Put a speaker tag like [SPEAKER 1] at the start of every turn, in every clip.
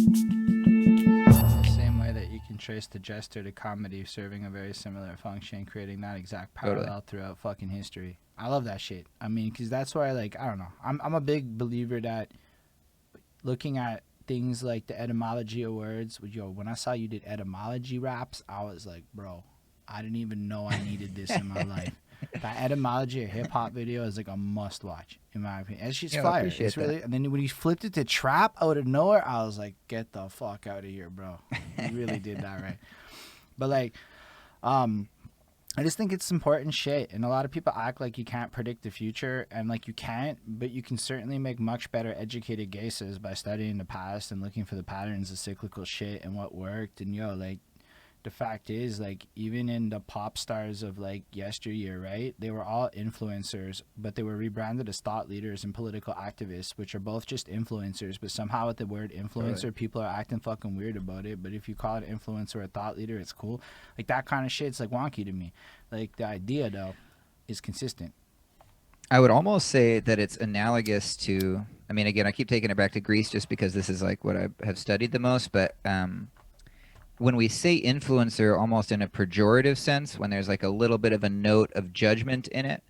[SPEAKER 1] The same way that you can trace the jester to comedy serving a very similar function, creating that exact
[SPEAKER 2] Totally.
[SPEAKER 1] parallel throughout fucking history. I love that shit. I mean, because that's why, like, I don't know. I'm a big believer that looking at things like the etymology of words, yo, when I saw you did etymology raps, I was like, bro, I didn't even know I needed this in my life. That etymology of hip hop video is like a must watch, in my opinion. It's just
[SPEAKER 2] Yeah, I
[SPEAKER 1] fire. It's
[SPEAKER 2] appreciate that.
[SPEAKER 1] really, and then when he flipped it to trap out of nowhere, I was like, get the fuck out of here, bro. You really did that right. But like, um, I just think it's important shit, and a lot of people act like you can't predict the future, and like you can't, but you can certainly make much better educated guesses by studying the past and looking for the patterns of cyclical shit and what worked. And yo, like the fact is, like, even in the pop stars of like yesteryear, right, they were all influencers, but they were rebranded as thought leaders and political activists, which are both just influencers. But somehow with the word
[SPEAKER 2] Totally.
[SPEAKER 1] influencer, people are acting fucking weird about it. But if you call it influencer or thought leader, it's cool. Like that kind of shit's like wonky to me. Like the idea though is consistent.
[SPEAKER 2] I would almost say that it's analogous to. I mean, again, I keep taking it back to Greece just because this is like what I have studied the most. But when we say influencer, almost in a pejorative sense, when there's like a little bit of a note of judgment in it,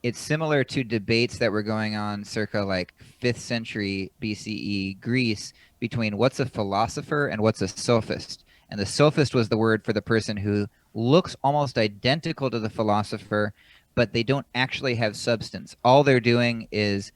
[SPEAKER 2] it's similar to debates that were going on circa like 5th century BCE Greece between what's a philosopher and what's a sophist. And the sophist was the word for the person who looks almost identical to the philosopher, but they don't actually have substance. All they're doing is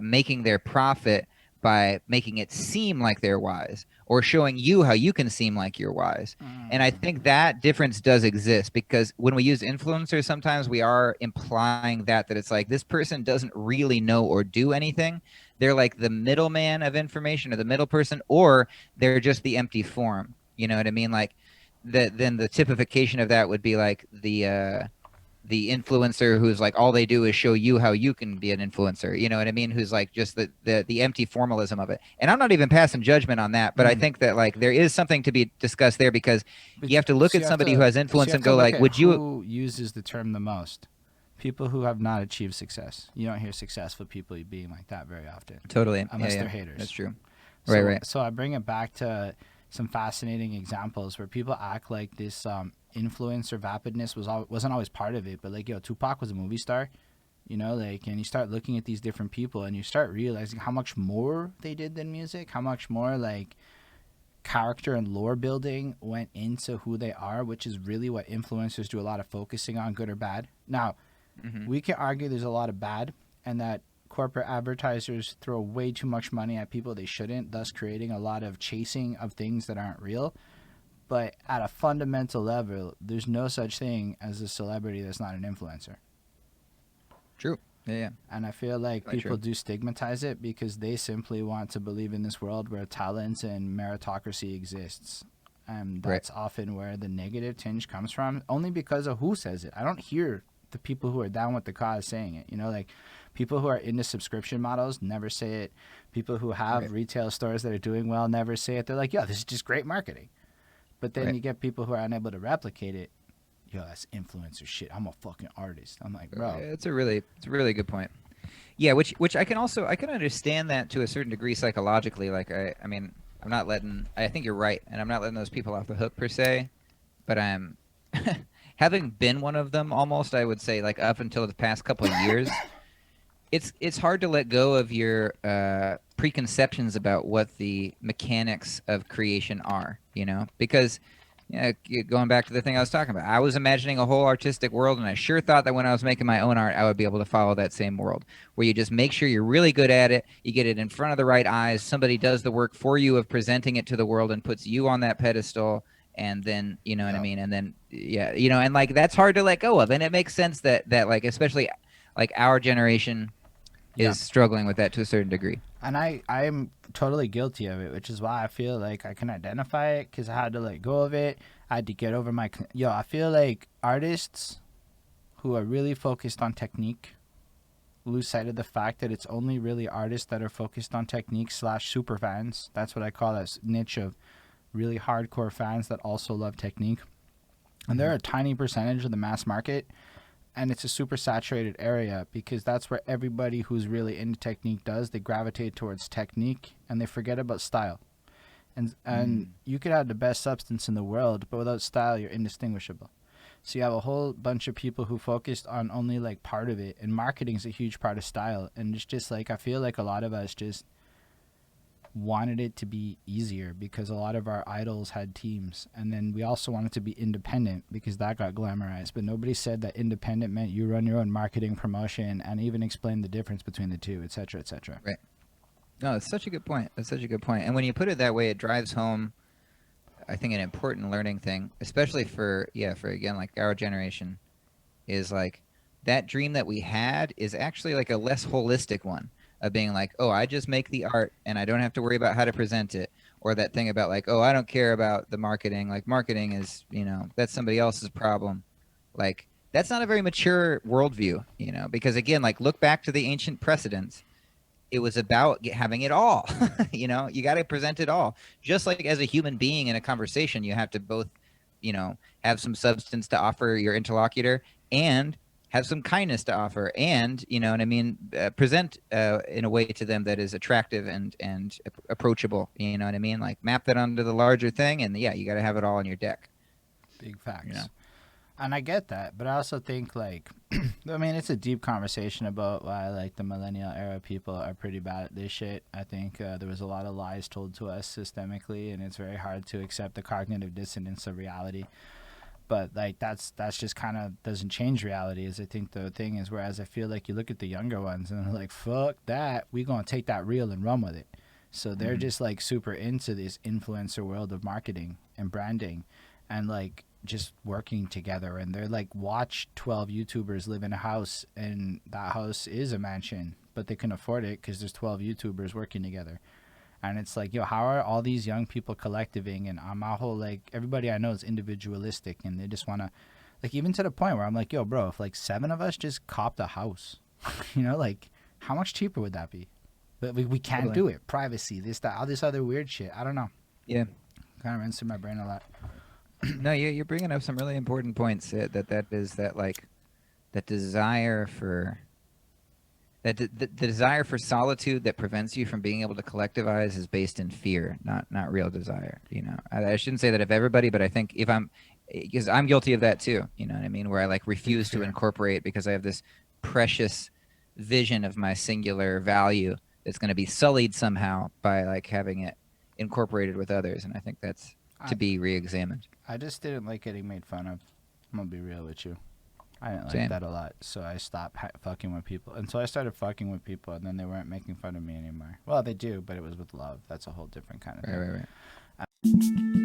[SPEAKER 2] making their profit by making it seem like they're wise or showing you how you can seem like you're wise. And I think that difference does exist because when we use influencers, sometimes we are implying that it's like this person doesn't really know or do anything. They're like the middleman of information or the middle person, or they're just the empty form. You know what I mean? Like then the typification of that would be like the influencer who's like all they do is show you how you can be an influencer, you know what I mean, who's like just the empty formalism of it. And I'm not even passing judgment on that, but I think that like there is something to be discussed there because
[SPEAKER 1] But
[SPEAKER 2] you have to look
[SPEAKER 1] so
[SPEAKER 2] at somebody who has
[SPEAKER 1] so
[SPEAKER 2] influence
[SPEAKER 1] you have
[SPEAKER 2] and
[SPEAKER 1] to
[SPEAKER 2] go
[SPEAKER 1] look
[SPEAKER 2] like,
[SPEAKER 1] at
[SPEAKER 2] would you
[SPEAKER 1] who uses the term the most. People who have not achieved success. You don't hear successful people being like that very often,
[SPEAKER 2] totally,
[SPEAKER 1] unless
[SPEAKER 2] yeah,
[SPEAKER 1] they're
[SPEAKER 2] that's
[SPEAKER 1] haters.
[SPEAKER 2] true. Right,
[SPEAKER 1] So
[SPEAKER 2] right.
[SPEAKER 1] so I bring it back to some fascinating examples where people act like this influence or vapidness wasn't always part of it. But like, yo, Tupac was a movie star, you know, like, and you start looking at these different people and you start realizing how much more they did than music, how much more like character and lore building went into who they are, which is really what influencers do a lot of focusing on, good or bad. Now,
[SPEAKER 2] Hmm.
[SPEAKER 1] we can argue there's a lot of bad and that corporate advertisers throw way too much money at people they shouldn't, thus creating a lot of chasing of things that aren't real. But at a fundamental level, there's no such thing as a celebrity that's not an influencer.
[SPEAKER 2] True. Yeah, yeah.
[SPEAKER 1] And I feel like
[SPEAKER 2] Quite
[SPEAKER 1] people
[SPEAKER 2] true.
[SPEAKER 1] do stigmatize it because they simply want to believe in this world where talent and meritocracy exists. And
[SPEAKER 2] Right.
[SPEAKER 1] that's often where the negative tinge comes from, only because of who says it. I don't hear the people who are down with the cause saying it. You know, like people who are into subscription models never say it. People who have
[SPEAKER 2] Right.
[SPEAKER 1] retail stores that are doing well never say it. They're like, yo, this is just great marketing. But then
[SPEAKER 2] Right.
[SPEAKER 1] you get people who are unable to replicate it. Yo, that's influencer shit. I'm a fucking artist. I'm like, bro.
[SPEAKER 2] It's a really good point. Yeah, which I can understand that to a certain degree psychologically. Like I mean, I'm not letting. I think you're right, and I'm not letting those people off the hook per se. But I'm having been one of them almost. I would say like up until the past couple of years, it's hard to let go of your preconceptions about what the mechanics of creation are. You know, because yeah, going back to the thing I was talking about, I was imagining a whole artistic world, and I sure thought that when I was making my own art, I would be able to follow that same world, where you just make sure you're really good at it, you get it in front of the right eyes, somebody does the work for you of presenting it to the world and puts you on that pedestal, and then you know what I
[SPEAKER 1] Yo,
[SPEAKER 2] mean, and then yeah, you know, and like that's hard to let go of, and it makes sense that like especially like our generation
[SPEAKER 1] yeah.
[SPEAKER 2] is struggling with that to a certain degree.
[SPEAKER 1] And I'm totally guilty of it, which is why I feel like I can identify it because I had to let go of it. I had to get over my yo. I feel like artists who are really focused on technique lose sight of the fact that it's only really artists that are focused on technique slash super fans. That's what I call that niche of really hardcore fans that also love technique. And they're
[SPEAKER 2] Hmm.
[SPEAKER 1] a tiny percentage of the mass market, and it's a super saturated area because that's where everybody who's really into technique does. They gravitate towards technique and they forget about style. And you could have the best substance in the world, but without style, you're indistinguishable. So you have a whole bunch of people who focused on only like part of it, and marketing is a huge part of style. And it's just like I feel like a lot of us just wanted it to be easier because a lot of our idols had teams, and then we also wanted to be independent because that got glamorized, but nobody said that independent meant you run your own marketing, promotion, and even explain the difference between the two, etc., etc.
[SPEAKER 2] Right. No, it's such a good point. That's such a good point. And when you put it that way, it drives home, I think, an important learning thing, especially for again, like our generation, is like that dream that we had is actually like a less holistic one of being like, oh, I just make the art and I don't have to worry about how to present it. Or that thing about like, oh, I don't care about the marketing. Like marketing is, that's somebody else's problem. Like that's not a very mature worldview, because again, like look back to the ancient precedents. It was about having it all. You got to present it all. Just like as a human being in a conversation, you have to both, have some substance to offer your interlocutor and have some kindness to offer, and present in a way to them that is attractive and approachable. You know what I mean? Like map that onto the larger thing, and you got to have it all on your deck.
[SPEAKER 1] Big facts. And I get that, but I also think like, I mean, it's a deep conversation about why like the millennial era people are pretty bad at this shit. I think there was a lot of lies told to us systemically, and it's very hard to accept the cognitive dissonance of reality. But like that's just kind of doesn't change reality. Is I think the thing is, whereas I feel like you look at the younger ones and they're like, fuck that, we gonna take that reel and run with it. So they're just like super into this influencer world of marketing and branding, and like just working together, and they're like, watch 12 YouTubers live in a house, and that house is a mansion, but they can afford it because there's 12 YouTubers working together. And it's like, yo, how are all these young people collectiving? And my whole, like, everybody I know is individualistic, and they just want to, like, even to the point where I'm like, yo, bro, if like 7 of us just copped a house, like, how much cheaper would that be? But we can't do it. Privacy, this, that, all this other weird shit. I don't know.
[SPEAKER 2] Yeah.
[SPEAKER 1] Kind of runs through my brain a lot.
[SPEAKER 2] No, you're bringing up some really important points. That is that like that desire for that the desire for solitude that prevents you from being able to collectivize is based in fear, not real desire. I shouldn't say that of everybody, but I think because I'm guilty of that too. You know what I mean? Where I like refuse to incorporate because I have this precious vision of my singular value that's going to be sullied somehow by like having it incorporated with others, and I think that's to be re-examined.
[SPEAKER 1] I just didn't like getting made fun of. I'm gonna be real with you. I didn't like
[SPEAKER 2] Same.
[SPEAKER 1] that a lot, so I stopped fucking with people. And so I started fucking with people, and then they weren't making fun of me anymore. Well, they do, but it was with love. That's a whole different kind of thing.
[SPEAKER 2] Right.